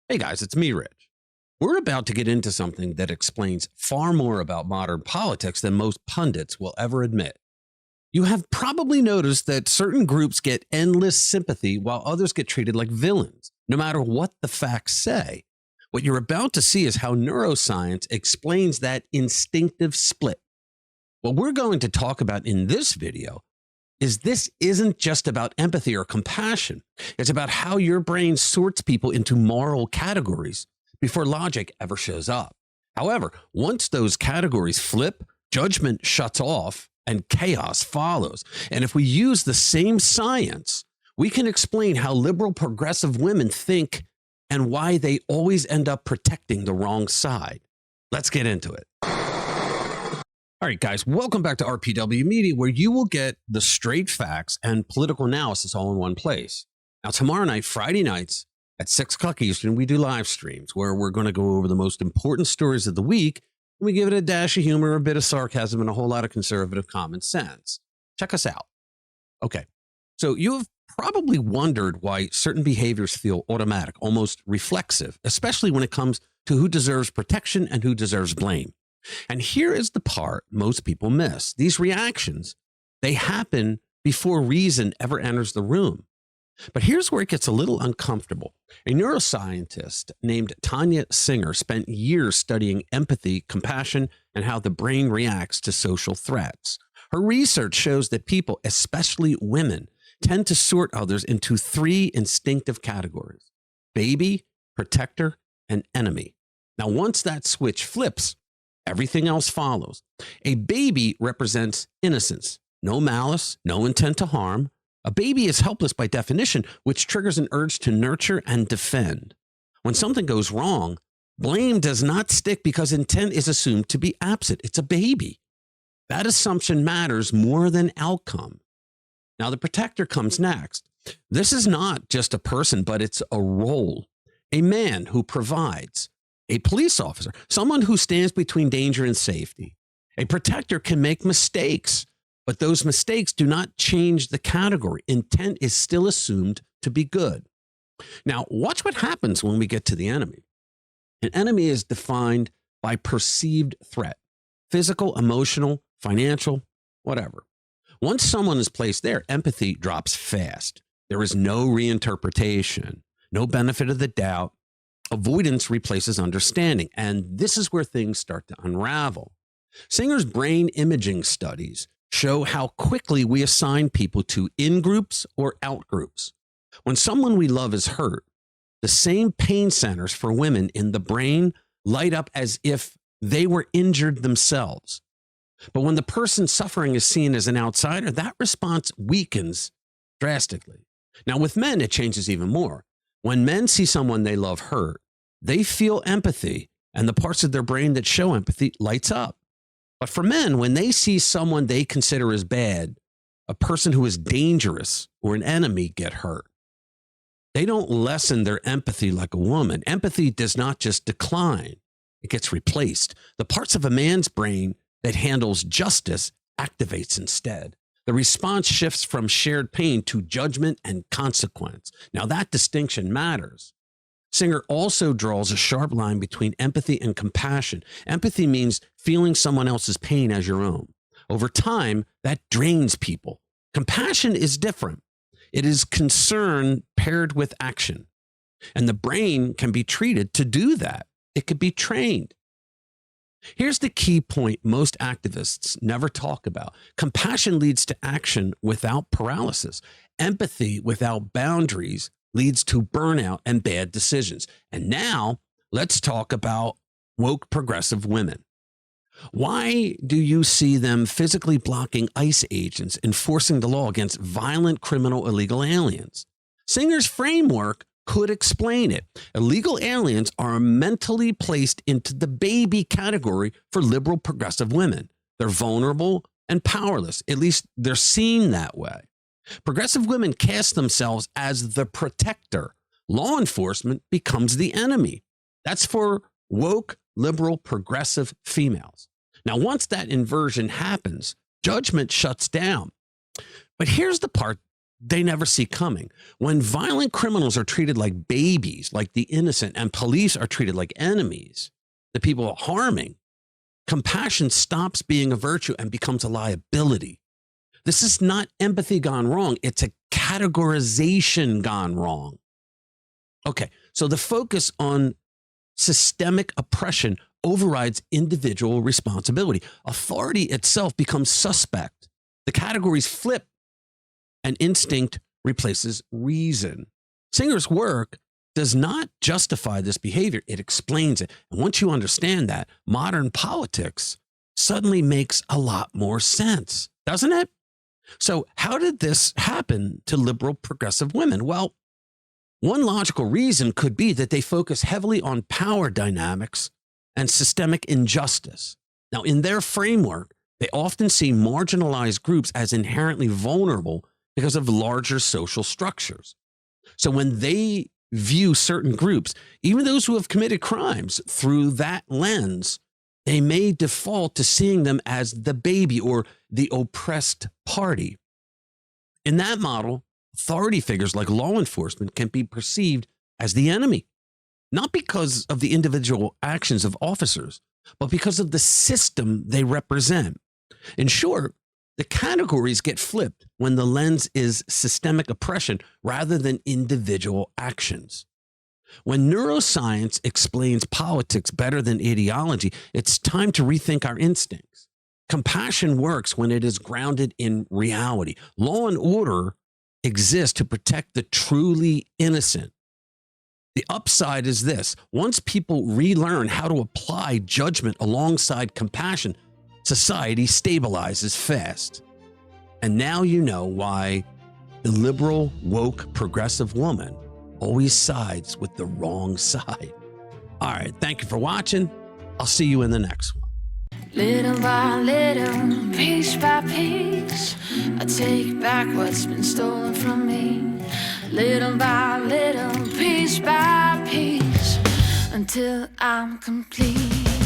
Hey guys, it's me, Rich. We're about to get into something that explains far more about modern politics than most pundits will ever admit. You have probably noticed that certain groups get endless sympathy while others get treated like villains, no matter what the facts say. What you're about to see is how neuroscience explains that instinctive split. What we're going to talk about in this video is this isn't just about empathy or compassion. It's about how your brain sorts people into moral categories before logic ever shows up. However, once those categories flip, judgment shuts off and chaos follows. And if we use the same science, we can explain how liberal progressive women think and why they always end up protecting the wrong side. Let's get into it. All right, guys, welcome back to RPW Media, where you will get the straight facts and political analysis all in one place. Now, tomorrow night, Friday nights at 6 o'clock Eastern, we do live streams where we're going to go over the most important stories of the week. And we give it a dash of humor, a bit of sarcasm, and a whole lot of conservative common sense. Check us out. Okay, so you have probably wondered why certain behaviors feel automatic, almost reflexive, especially when it comes to who deserves protection and who deserves blame. And here is the part most people miss. These reactions, they happen before reason ever enters the room. But here's where it gets a little uncomfortable. A neuroscientist named Tania Singer spent years studying empathy, compassion, and how the brain reacts to social threats. Her research shows that people, especially women, tend to sort others into three instinctive categories: baby, protector, and enemy. Now, once that switch flips, everything else follows. A baby represents innocence, no malice, no intent to harm. A baby is helpless by definition, which triggers an urge to nurture and defend. When something goes wrong, blame does not stick because intent is assumed to be absent. It's a baby. That assumption matters more than outcome. Now, the protector comes next. This is not just a person, but it's a role. A man who provides. A police officer, someone who stands between danger and safety. A protector can make mistakes, but those mistakes do not change the category. Intent is still assumed to be good. Now, watch what happens when we get to the enemy. An enemy is defined by perceived threat: physical, emotional, financial, whatever. Once someone is placed there, empathy drops fast. There is no reinterpretation, no benefit of the doubt. Avoidance replaces understanding, and this is where things start to unravel. Singer's brain imaging studies show how quickly we assign people to in-groups or out-groups. When someone we love is hurt, the same pain centers for women in the brain light up as if they were injured themselves. But when the person suffering is seen as an outsider, that response weakens drastically. Now, with men, it changes even more. When men see someone they love hurt, they feel empathy, and the parts of their brain that show empathy lights up. But for men, when they see someone they consider as bad, a person who is dangerous or an enemy, get hurt, they don't lessen their empathy like a woman. Empathy does not just decline, it gets replaced. The parts of a man's brain that handles justice activates instead. The response shifts from shared pain to judgment and consequence. Now, that distinction matters. Singer also draws a sharp line between empathy and compassion. Empathy means feeling someone else's pain as your own. Over time, that drains people. Compassion is different. It is concern paired with action. And the brain can be treated to do that. It could be trained. Here's the key point most activists never talk about. Compassion leads to action without paralysis. Empathy without boundaries leads to burnout and bad decisions. And now let's talk about woke progressive women. Why do you see them physically blocking ICE agents enforcing the law against violent criminal illegal aliens? Singer's framework could explain it. Illegal aliens are mentally placed into the baby category for liberal progressive women. They're vulnerable and powerless. At least they're seen that way. Progressive women cast themselves as the protector. Law enforcement becomes the enemy. That's for woke, liberal, progressive females. Now, once that inversion happens, judgment shuts down. But here's the part they never see coming. When violent criminals are treated like babies, like the innocent, and police are treated like enemies, the people harming, compassion stops being a virtue and becomes a liability. This is not empathy gone wrong. It's a categorization gone wrong. Okay, so the focus on systemic oppression overrides individual responsibility. Authority itself becomes suspect. The categories flip and instinct replaces reason. Singer's work does not justify this behavior. It explains it. And once you understand that, modern politics suddenly makes a lot more sense, doesn't it? So how did this happen to liberal progressive women? Well, one logical reason could be that they focus heavily on power dynamics and systemic injustice. Now, in their framework, they often see marginalized groups as inherently vulnerable because of larger social structures. So when they view certain groups, even those who have committed crimes, through that lens, they may default to seeing them as the baby or the oppressed party. In that model, authority figures like law enforcement can be perceived as the enemy, not because of the individual actions of officers, but because of the system they represent. In short, the categories get flipped when the lens is systemic oppression rather than individual actions. When neuroscience explains politics better than ideology, it's time to rethink our instincts. Compassion works when it is grounded in reality. Law and order exist to protect the truly innocent. The upside is this: once people relearn how to apply judgment alongside compassion, society stabilizes fast. And now you know why the liberal, woke, progressive woman always sides with the wrong side. All right, thank you for watching. I'll see you in the next one. Little by little, piece by piece, I take back what's been stolen from me. Little by little, piece by piece, until I'm complete.